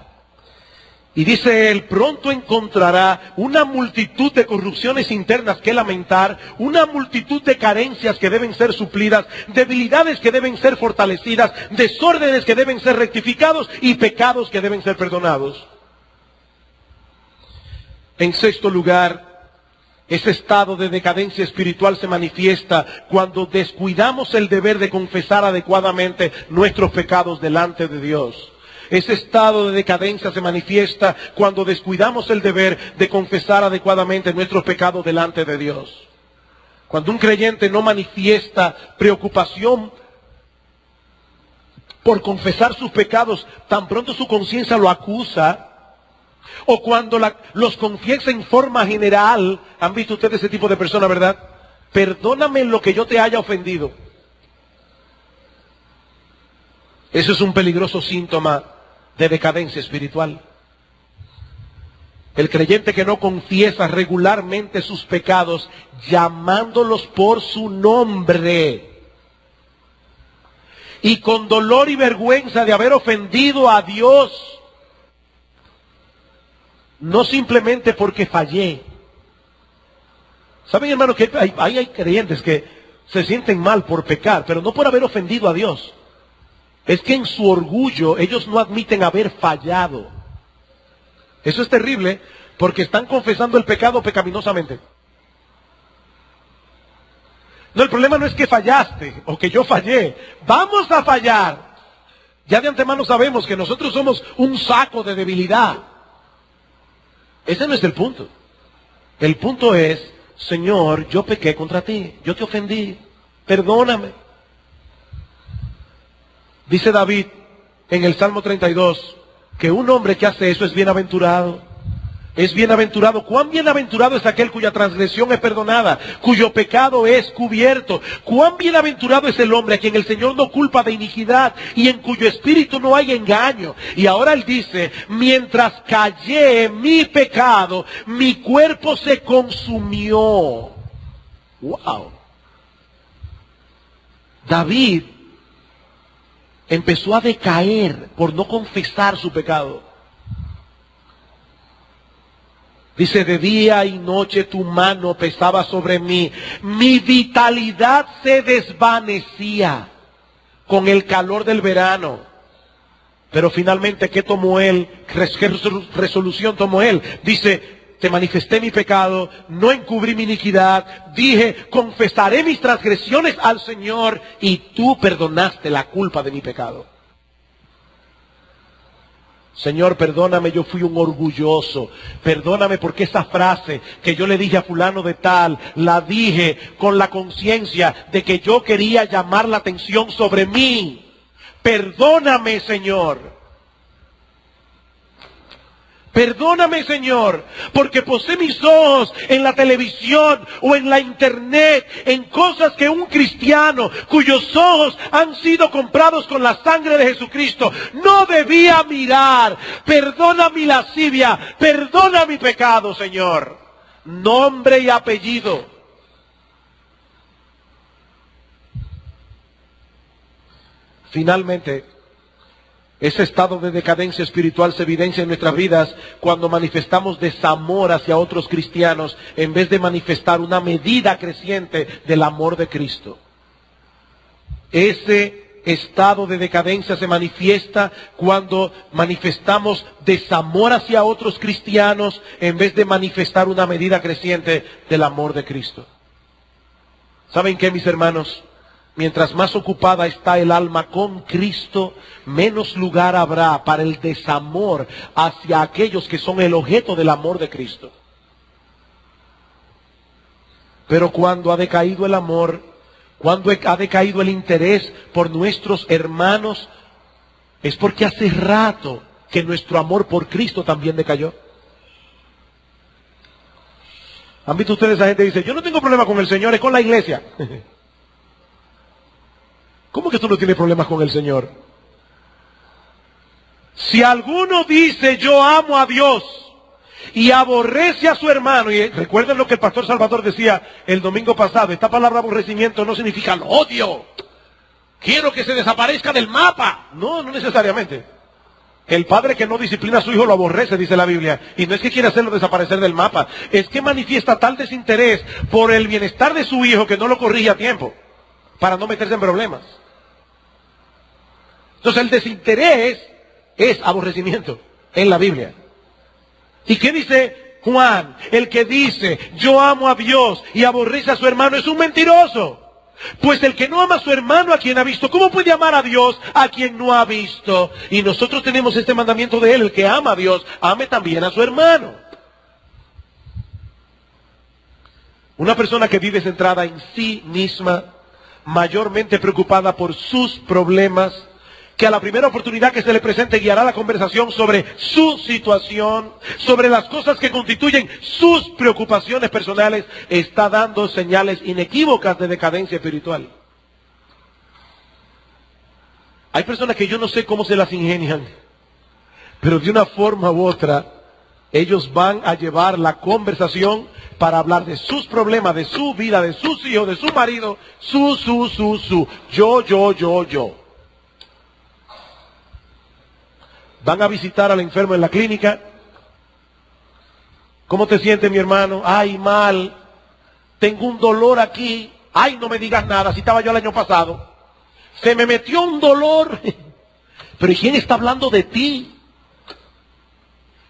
Y dice él, pronto encontrará una multitud de corrupciones internas que lamentar, una multitud de carencias que deben ser suplidas, debilidades que deben ser fortalecidas, desórdenes que deben ser rectificados y pecados que deben ser perdonados. En sexto lugar, ese estado de decadencia espiritual se manifiesta cuando descuidamos el deber de confesar adecuadamente nuestros pecados delante de Dios. Ese estado de decadencia se manifiesta cuando descuidamos el deber de confesar adecuadamente nuestros pecados delante de Dios. Cuando un creyente no manifiesta preocupación por confesar sus pecados, tan pronto su conciencia lo acusa, o cuando los confiesa en forma general. ¿Han visto ustedes ese tipo de persona, verdad? Perdóname lo que yo te haya ofendido. Eso es un peligroso síntoma de decadencia espiritual. El creyente que no confiesa regularmente sus pecados, llamándolos por su nombre, y con dolor y vergüenza de haber ofendido a Dios, no simplemente porque fallé. ¿Saben, hermanos, que hay creyentes que se sienten mal por pecar, pero no por haber ofendido a Dios? Es que en su orgullo ellos no admiten haber fallado. Eso es terrible porque están confesando el pecado pecaminosamente. No, el problema no es que fallaste o que yo fallé. Vamos a fallar. Ya de antemano sabemos que nosotros somos un saco de debilidad. Ese no es el punto. El punto es, Señor, yo pequé contra ti, yo te ofendí, perdóname. Dice David en el Salmo 32 que un hombre que hace eso es bienaventurado. Es bienaventurado. ¿Cuán bienaventurado es aquel cuya transgresión es perdonada, cuyo pecado es cubierto? ¿Cuán bienaventurado es el hombre a quien el Señor no culpa de iniquidad y en cuyo espíritu no hay engaño? Y ahora él dice, mientras callé mi pecado, mi cuerpo se consumió. ¡Wow! David empezó a decaer por no confesar su pecado. Dice, de día y noche tu mano pesaba sobre mí. Mi vitalidad se desvanecía con el calor del verano. Pero finalmente, ¿qué tomó él? ¿Qué resolución tomó él? Dice, te manifesté mi pecado, no encubrí mi iniquidad. Dije, confesaré mis transgresiones al Señor y tú perdonaste la culpa de mi pecado. Señor, perdóname, yo fui un orgulloso. Perdóname porque esa frase que yo le dije a fulano de tal, la dije con la conciencia de que yo quería llamar la atención sobre mí. Perdóname, Señor. Perdóname, Señor, porque posé mis ojos en la televisión o en la internet, en cosas que un cristiano cuyos ojos han sido comprados con la sangre de Jesucristo no debía mirar. Perdona mi lascivia, perdona mi pecado, Señor. Nombre y apellido. Finalmente, ese estado de decadencia espiritual se evidencia en nuestras vidas cuando manifestamos desamor hacia otros cristianos en vez de manifestar una medida creciente del amor de Cristo. Ese estado de decadencia se manifiesta cuando manifestamos desamor hacia otros cristianos en vez de manifestar una medida creciente del amor de Cristo. ¿Saben qué, mis hermanos? Mientras más ocupada está el alma con Cristo, menos lugar habrá para el desamor hacia aquellos que son el objeto del amor de Cristo. Pero cuando ha decaído el amor, cuando ha decaído el interés por nuestros hermanos, es porque hace rato que nuestro amor por Cristo también decayó. ¿Han visto ustedes a gente que dice, yo no tengo problema con el Señor, es con la iglesia? ¿Cómo que tú no tienes problemas con el Señor? Si alguno dice, yo amo a Dios, y aborrece a su hermano, y recuerden lo que el pastor Salvador decía el domingo pasado, esta palabra aborrecimiento no significa lo odio, quiero que se desaparezca del mapa. No, no necesariamente. El padre que no disciplina a su hijo lo aborrece, dice la Biblia, y no es que quiere hacerlo desaparecer del mapa, es que manifiesta tal desinterés por el bienestar de su hijo que no lo corrige a tiempo, para no meterse en problemas. Entonces el desinterés es aborrecimiento en la Biblia. ¿Y qué dice Juan? El que dice, yo amo a Dios y aborrece a su hermano es un mentiroso. Pues el que no ama a su hermano a quien ha visto, ¿cómo puede amar a Dios a quien no ha visto? Y nosotros tenemos este mandamiento de él, el que ama a Dios, ame también a su hermano. Una persona que vive centrada en sí misma, mayormente preocupada por sus problemas, que a la primera oportunidad que se le presente guiará la conversación sobre su situación, sobre las cosas que constituyen sus preocupaciones personales, está dando señales inequívocas de decadencia espiritual. Hay personas que yo no sé cómo se las ingenian, pero de una forma u otra, ellos van a llevar la conversación para hablar de sus problemas, de su vida, de sus hijos, de su marido, yo. Van a visitar al enfermo en la clínica. ¿Cómo te sientes, mi hermano? Ay, mal. Tengo un dolor aquí. Ay, no me digas nada, si estaba yo el año pasado. Se me metió un dolor. Pero ¿y quién está hablando de ti?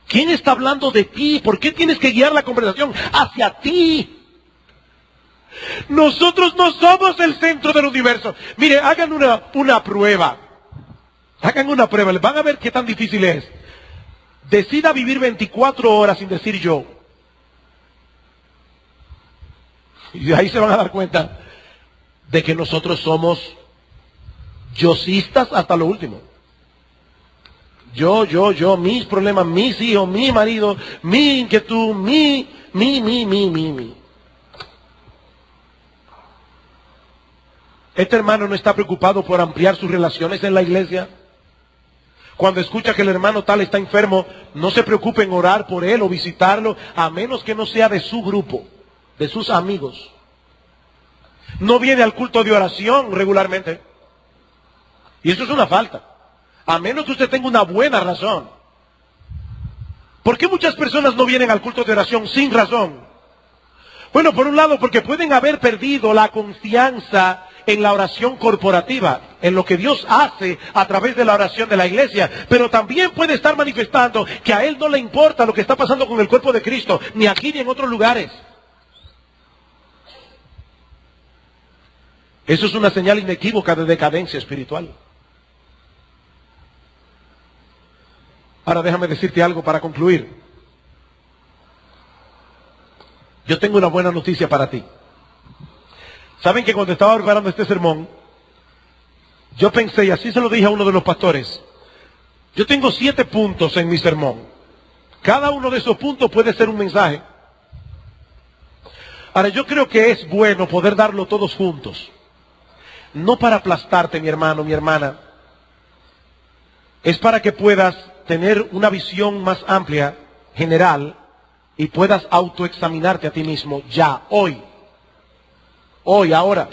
¿Quién está hablando de ti? ¿Por qué tienes que guiar la conversación hacia ti? Nosotros no somos el centro del universo. Mire, hagan una prueba. Hagan una prueba, van a ver qué tan difícil es. Decida vivir 24 horas sin decir yo. Y ahí se van a dar cuenta de que nosotros somos yosistas hasta lo último. Yo, mis problemas, mis hijos, mi marido, mi inquietud, mi. Este hermano no está preocupado por ampliar sus relaciones en la iglesia. Cuando escucha que el hermano tal está enfermo, no se preocupe en orar por él o visitarlo, a menos que no sea de su grupo, de sus amigos. No viene al culto de oración regularmente. Y eso es una falta. A menos que usted tenga una buena razón. ¿Por qué muchas personas no vienen al culto de oración sin razón? Bueno, por un lado, porque pueden haber perdido la confianza en la oración corporativa, en lo que Dios hace a través de la oración de la iglesia, pero también puede estar manifestando que a él no le importa lo que está pasando con el cuerpo de Cristo, ni aquí ni en otros lugares. Eso es una señal inequívoca de decadencia espiritual. Ahora déjame decirte algo para concluir. Yo tengo una buena noticia para ti. Saben que cuando estaba preparando este sermón, yo pensé, y así se lo dije a uno de los pastores, yo tengo 7 puntos en mi sermón. Cada uno de esos puntos puede ser un mensaje. Ahora, yo creo que es bueno poder darlo todos juntos. No para aplastarte, mi hermano, mi hermana. Es para que puedas tener una visión más amplia, general, y puedas autoexaminarte a ti mismo ya, hoy. Hoy, ahora.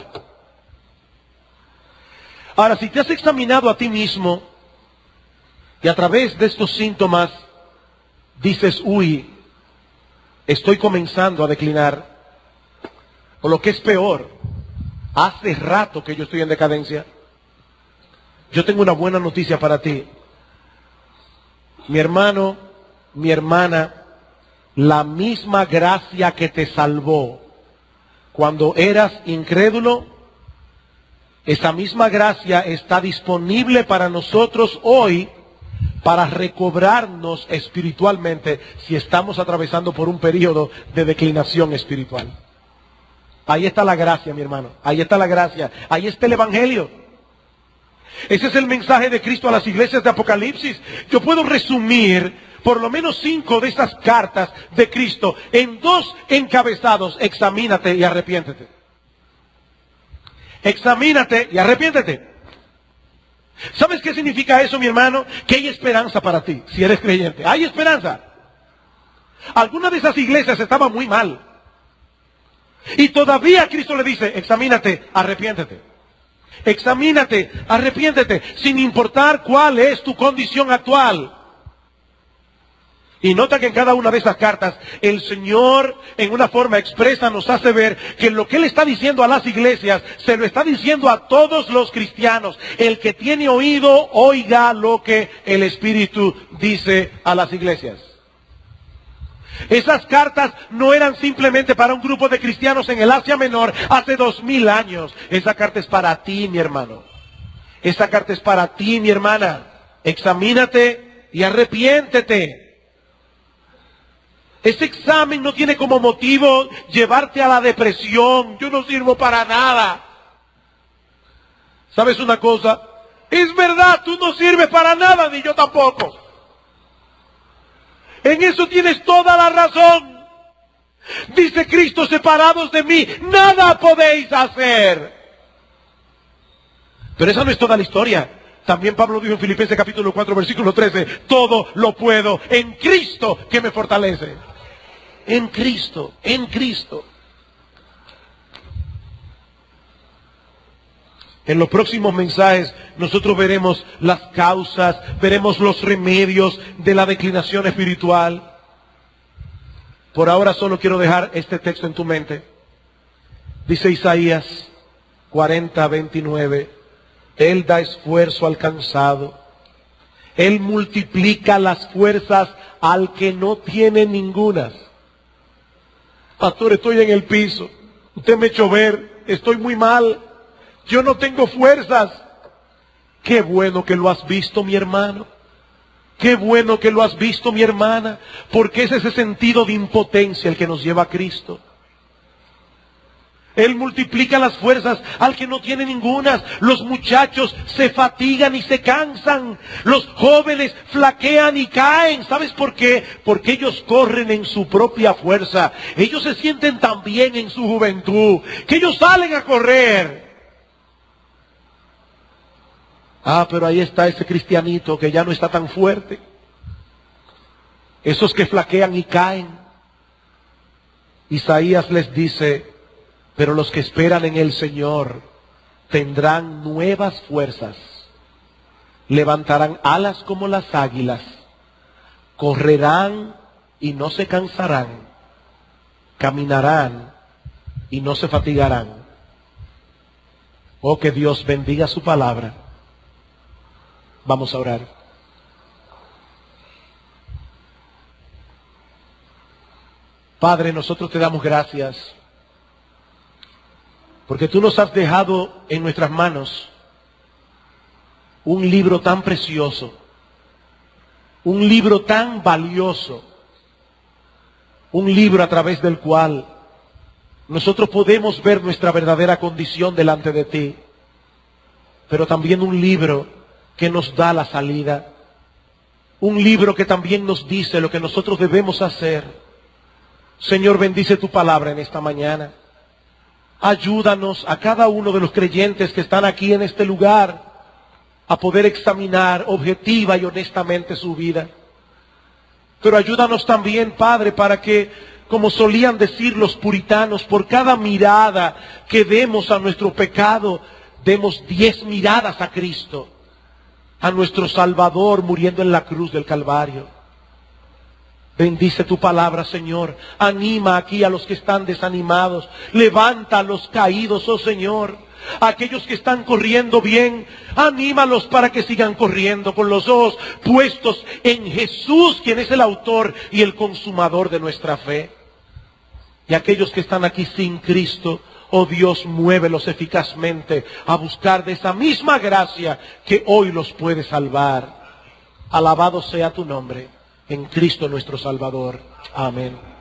Ahora, si te has examinado a ti mismo y a través de estos síntomas dices, uy, estoy comenzando a declinar, o lo que es peor, hace rato que yo estoy en decadencia, Yo tengo una buena noticia para ti. Mi hermano, mi hermana, la misma gracia que te salvó cuando eras incrédulo, esa misma gracia está disponible para nosotros hoy para recobrarnos espiritualmente si estamos atravesando por un periodo de declinación espiritual. Ahí está la gracia, mi hermano. Ahí está la gracia. Ahí está el Evangelio. Ese es el mensaje de Cristo a las iglesias de Apocalipsis. Yo puedo resumir por lo menos 5 de estas cartas de Cristo en 2 encabezados. Examínate y arrepiéntete. Examínate y arrepiéntete. ¿Sabes qué significa eso, mi hermano? Que hay esperanza para ti, si eres creyente. Hay esperanza. Algunas de esas iglesias estaban muy mal. Y todavía Cristo le dice, examínate, arrepiéntete. Examínate, arrepiéntete, sin importar cuál es tu condición actual. Y nota que en cada una de esas cartas, el Señor en una forma expresa nos hace ver que lo que Él está diciendo a las iglesias, se lo está diciendo a todos los cristianos. El que tiene oído, oiga lo que el Espíritu dice a las iglesias. Esas cartas no eran simplemente para un grupo de cristianos en el Asia Menor hace 2000 años. Esa carta es para ti, mi hermano. Esa carta es para ti, mi hermana. Examínate y arrepiéntete. Ese examen no tiene como motivo llevarte a la depresión. Yo no sirvo para nada. ¿Sabes una cosa? Es verdad, tú no sirves para nada, ni yo tampoco. En eso tienes toda la razón. Dice Cristo, separados de mí, nada podéis hacer. Pero esa no es toda la historia. También Pablo dijo en Filipenses capítulo 4, versículo 13, todo lo puedo en Cristo que me fortalece. En Cristo, en Cristo. En los próximos mensajes nosotros veremos las causas, veremos los remedios de la declinación espiritual. Por ahora solo quiero dejar este texto en tu mente. Dice Isaías 40, 29, Él da esfuerzo al cansado, Él multiplica las fuerzas al que no tiene ningunas. Pastor, estoy en el piso, usted me echó ver, estoy muy mal, yo no tengo fuerzas. Qué bueno que lo has visto, mi hermano. Qué bueno que lo has visto, mi hermana, porque es ese sentido de impotencia el que nos lleva a Cristo. Él multiplica las fuerzas al que no tiene ningunas. Los muchachos se fatigan y se cansan. Los jóvenes flaquean y caen. ¿Sabes por qué? Porque ellos corren en su propia fuerza. Ellos se sienten tan bien en su juventud que ellos salen a correr. Ah, pero ahí está ese cristianito que ya no está tan fuerte. Esos que flaquean y caen. Isaías les dice, pero los que esperan en el Señor tendrán nuevas fuerzas, levantarán alas como las águilas, correrán y no se cansarán, caminarán y no se fatigarán. Oh, que Dios bendiga su palabra. Vamos a orar. Padre, nosotros te damos gracias porque tú nos has dejado en nuestras manos un libro tan precioso, un libro tan valioso, un libro a través del cual nosotros podemos ver nuestra verdadera condición delante de ti, pero también un libro que nos da la salida, un libro que también nos dice lo que nosotros debemos hacer. Señor, bendice tu palabra en esta mañana. Ayúdanos a cada uno de los creyentes que están aquí en este lugar a poder examinar objetiva y honestamente su vida. Pero ayúdanos también, Padre, para que, como solían decir los puritanos, por cada mirada que demos a nuestro pecado, demos 10 miradas a Cristo, a nuestro Salvador muriendo en la cruz del Calvario. Bendice tu palabra, Señor. Anima aquí a los que están desanimados. Levanta a los caídos, oh Señor. Aquellos que están corriendo bien, anímalos para que sigan corriendo con los ojos puestos en Jesús, quien es el autor y el consumador de nuestra fe. Y aquellos que están aquí sin Cristo, oh Dios, muévelos eficazmente a buscar de esa misma gracia que hoy los puede salvar. Alabado sea tu nombre, en Cristo nuestro Salvador. Amén.